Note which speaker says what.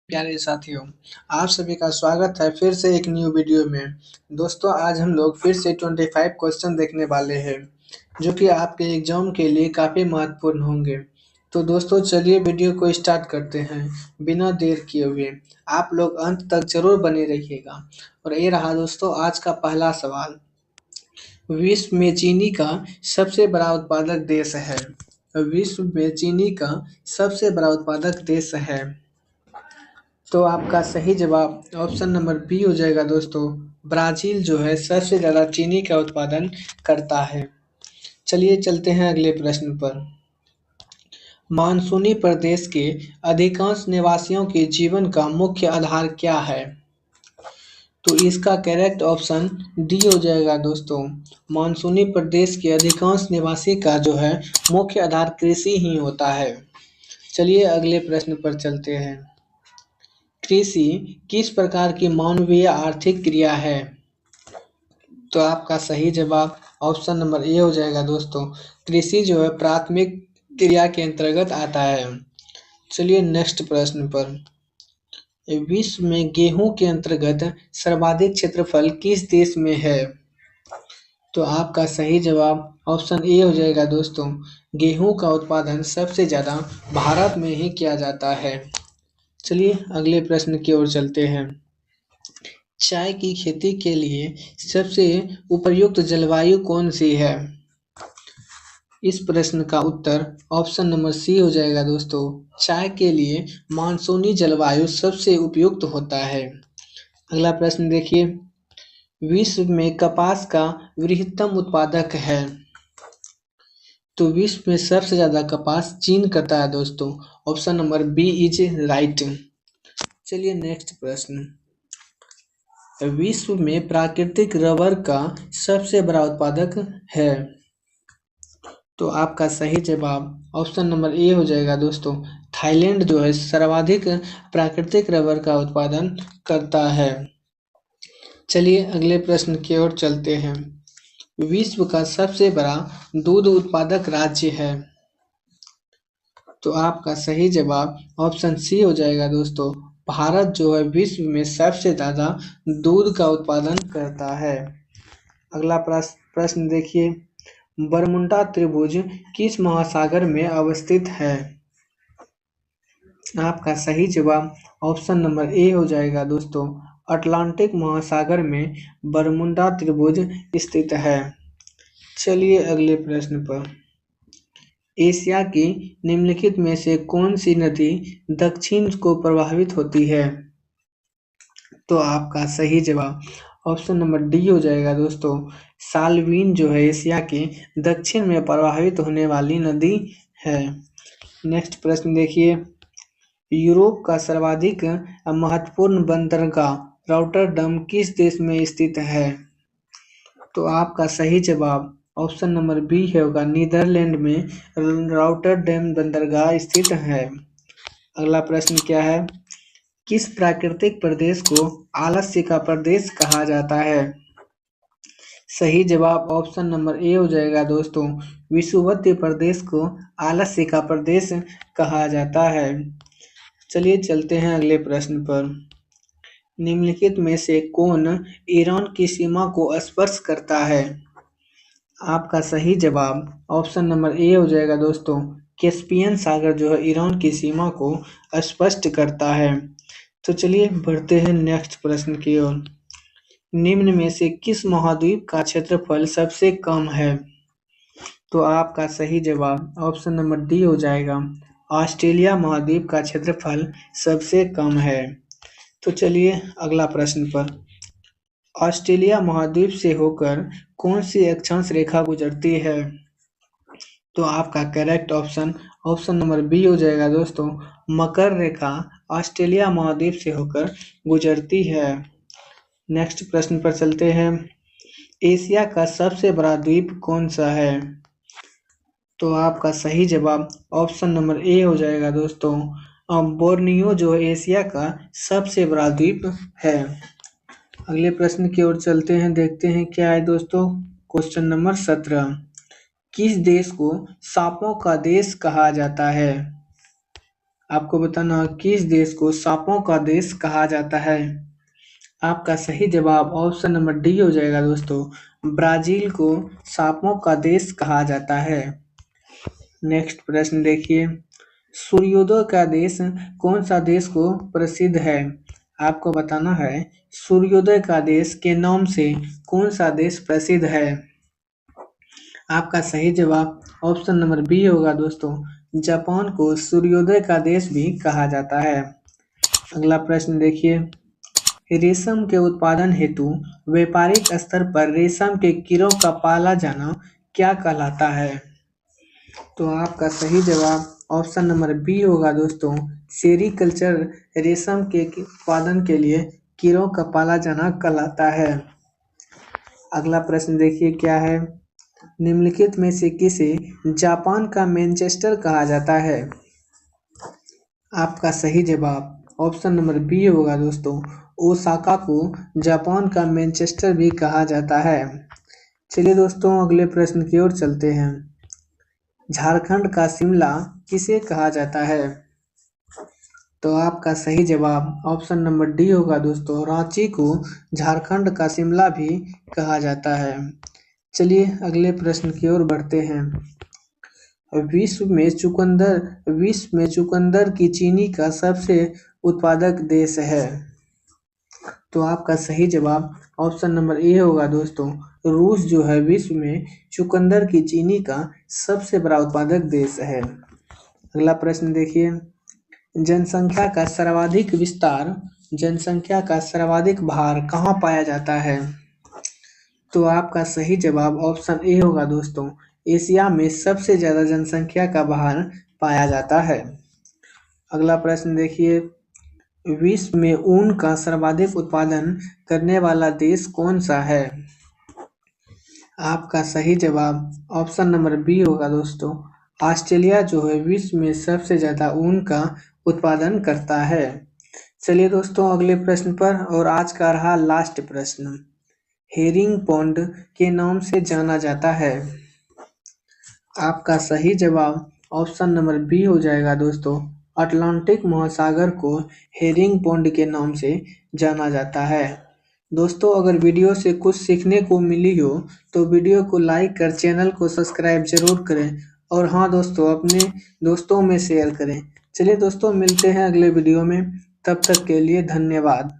Speaker 1: प्यारे साथियों, आप सभी का स्वागत है फिर से एक न्यू वीडियो में। दोस्तों आज हम लोग फिर से 25 क्वेश्चन देखने वाले हैं, जो कि आपके एग्जाम के लिए काफ़ी महत्वपूर्ण होंगे। तो दोस्तों चलिए वीडियो को स्टार्ट करते हैं बिना देर किए हुए। आप लोग अंत तक जरूर बने रहिएगा। और ये रहा दोस्तों आज का पहला सवाल। विश्व में चीनी का सबसे बड़ा उत्पादक देश है। विश्व में चीनी का सबसे बड़ा उत्पादक देश है। तो आपका सही जवाब ऑप्शन नंबर बी हो जाएगा दोस्तों। ब्राज़ील जो है सबसे ज़्यादा चीनी का उत्पादन करता है। चलिए चलते हैं अगले प्रश्न पर। मानसूनी प्रदेश के अधिकांश निवासियों के जीवन का मुख्य आधार क्या है? तो इसका करेक्ट ऑप्शन डी हो जाएगा दोस्तों। मानसूनी प्रदेश के अधिकांश निवासी का जो है मुख्य आधार कृषि ही होता है। चलिए अगले प्रश्न पर चलते हैं। कृषि किस प्रकार की मानवीय आर्थिक क्रिया है? तो आपका सही जवाब ऑप्शन नंबर ए हो जाएगा दोस्तों। कृषि जो है प्राथमिक क्रिया के अंतर्गत आता है। चलिए नेक्स्ट प्रश्न पर। विश्व में गेहूं के अंतर्गत सर्वाधिक क्षेत्रफल किस देश में है? तो आपका सही जवाब ऑप्शन ए हो जाएगा दोस्तों। गेहूं का उत्पादन सबसे ज़्यादा भारत में ही किया जाता है। चलिए अगले प्रश्न की ओर चलते हैं। चाय की खेती के लिए सबसे उपयुक्त जलवायु कौन सी है? इस प्रश्न का उत्तर ऑप्शन नंबर सी हो जाएगा दोस्तों। चाय के लिए मानसूनी जलवायु सबसे उपयुक्त होता है। अगला प्रश्न देखिए। विश्व में कपास का वृहत्तम उत्पादक है। तो विश्व में सबसे ज्यादा कपास चीन करता है दोस्तों। Option number B is right. चलिए नेक्स्ट प्रश्न। विश्व में प्राकृतिक रबर का सबसे बड़ा उत्पादक है। तो आपका सही जवाब ऑप्शन नंबर ए हो जाएगा दोस्तों। थाईलैंड जो है सर्वाधिक प्राकृतिक रबर का उत्पादन करता है। चलिए अगले प्रश्न की ओर चलते हैं। विश्व का सबसे बड़ा दूध उत्पादक राज्य है। तो आपका सही जवाब ऑप्शन सी हो जाएगा दोस्तों। भारत जो है विश्व में सबसे ज़्यादा दूध का उत्पादन करता है। अगला प्रश्न देखिए। बरमुंडा त्रिभुज किस महासागर में अवस्थित है? आपका सही जवाब ऑप्शन नंबर ए हो जाएगा दोस्तों। अटलांटिक महासागर में बरमुंडा त्रिभुज स्थित है। चलिए अगले प्रश्न पर। एशिया की निम्नलिखित में से कौन सी नदी दक्षिण को प्रभावित होती है? तो आपका सही जवाब ऑप्शन नंबर डी हो जाएगा दोस्तों। साल्वीन जो है एशिया के दक्षिण में प्रवाहित होने वाली नदी है। नेक्स्ट प्रश्न देखिए। यूरोप का सर्वाधिक महत्वपूर्ण बंदरगाह रॉटरडम किस देश में स्थित है? तो आपका सही जवाब ऑप्शन नंबर बी होगा। नीदरलैंड में रॉटरडैम बंदरगाह स्थित है। अगला प्रश्न क्या है? किस प्राकृतिक प्रदेश को आलस्य का प्रदेश कहा जाता है? सही जवाब ऑप्शन नंबर ए हो जाएगा दोस्तों। विषुवतीय प्रदेश को आलस्य का प्रदेश कहा जाता है। चलिए चलते हैं अगले प्रश्न पर। निम्नलिखित में से कौन ईरान की सीमा को स्पर्श करता है? आपका सही जवाब ऑप्शन नंबर ए हो जाएगा दोस्तों। कैस्पियन सागर जो है ईरान की सीमा को स्पष्ट करता है। तो चलिए बढ़ते हैं नेक्स्ट प्रश्न की ओर। निम्न में से किस महाद्वीप का क्षेत्रफल सबसे कम है? तो आपका सही जवाब ऑप्शन नंबर डी हो जाएगा। ऑस्ट्रेलिया महाद्वीप का क्षेत्रफल सबसे कम है। तो चलिए अगला प्रश्न पर। ऑस्ट्रेलिया महाद्वीप से होकर कौन सी अक्षांश रेखा गुजरती है? तो आपका correct option option number B हो जाएगा दोस्तों। मकर रेखा ऑस्ट्रेलिया महाद्वीप से होकर गुजरती है। नेक्स्ट प्रश्न पर चलते हैं। एशिया का सबसे बड़ा द्वीप कौन सा है? तो आपका सही जवाब ऑप्शन नंबर ए हो जाएगा दोस्तों। बोर्नियो जो एशिया का सबसे बड़ा द्वीप है। अगले प्रश्न की ओर चलते हैं, देखते हैं क्या है दोस्तों। Question number 17। किस देश को सांपों का देश कहा जाता है? आपको बताना किस देश को सांपों का देश कहा जाता है। आपका सही जवाब ऑप्शन नंबर डी हो जाएगा दोस्तों। ब्राजील को सांपों का देश कहा जाता है। नेक्स्ट प्रश्न देखिए, सूर्योदय का देश कौन सा देश को प्रसिद्ध है। आपको बताना है सूर्योदय का देश के नाम से कौन सा देश प्रसिद्ध है। आपका सही जवाब ऑप्शन नंबर बी होगा दोस्तों। जापान को सूर्योदय का देश भी कहा जाता है। अगला प्रश्न देखिए, रेशम के उत्पादन हेतु व्यापारिक स्तर पर रेशम के कीड़ों का पाला जाना क्या कहलाता है। तो आपका सही जवाब ऑप्शन नंबर बी होगा दोस्तों। सेरीकल्चर रेशम के उत्पादन के लिए कीड़ों का पाला जाना कहलाता है। अगला प्रश्न देखिए क्या है, निम्नलिखित में से किसे जापान का मैनचेस्टर कहा जाता है। आपका सही जवाब ऑप्शन नंबर बी होगा दोस्तों। ओसाका को जापान का मैनचेस्टर भी कहा जाता है। चलिए दोस्तों अगले प्रश्न की ओर चलते हैं। झारखंड का शिमला किसे कहा जाता है। तो आपका सही जवाब ऑप्शन नंबर डी होगा दोस्तों। रांची को झारखंड का शिमला भी कहा जाता है। चलिए अगले प्रश्न की ओर बढ़ते हैं। विश्व में चुकंदर की चीनी का सबसे उत्पादक देश है। तो आपका सही जवाब ऑप्शन नंबर ए होगा दोस्तों। रूस जो है विश्व में चुकंदर की चीनी का सबसे बड़ा उत्पादक देश है। अगला प्रश्न देखिए, जनसंख्या का सर्वाधिक भार कहाँ पाया जाता है। तो आपका सही जवाब ऑप्शन ए होगा दोस्तों। एशिया में सबसे ज्यादा जनसंख्या का भार पाया जाता है। अगला प्रश्न देखिए, विश्व में ऊन का सर्वाधिक उत्पादन करने वाला देश कौन सा है। आपका सही जवाब ऑप्शन नंबर बी होगा दोस्तों। ऑस्ट्रेलिया जो है विश्व में सबसे ज्यादा ऊन का उत्पादन करता है। चलिए दोस्तों अगले प्रश्न पर, और आज का रहा लास्ट प्रश्न। हेरिंग पॉन्ड के नाम से जाना जाता है। आपका सही जवाब ऑप्शन नंबर बी हो जाएगा दोस्तों। अटलांटिक महासागर को हेरिंग पॉन्ड के नाम से जाना जाता है। दोस्तों अगर वीडियो से कुछ सीखने को मिली हो तो वीडियो को लाइक कर चैनल को सब्सक्राइब जरूर करें, और हाँ दोस्तों अपने दोस्तों में शेयर करें। चलिए दोस्तों मिलते हैं अगले वीडियो में, तब तक के लिए धन्यवाद।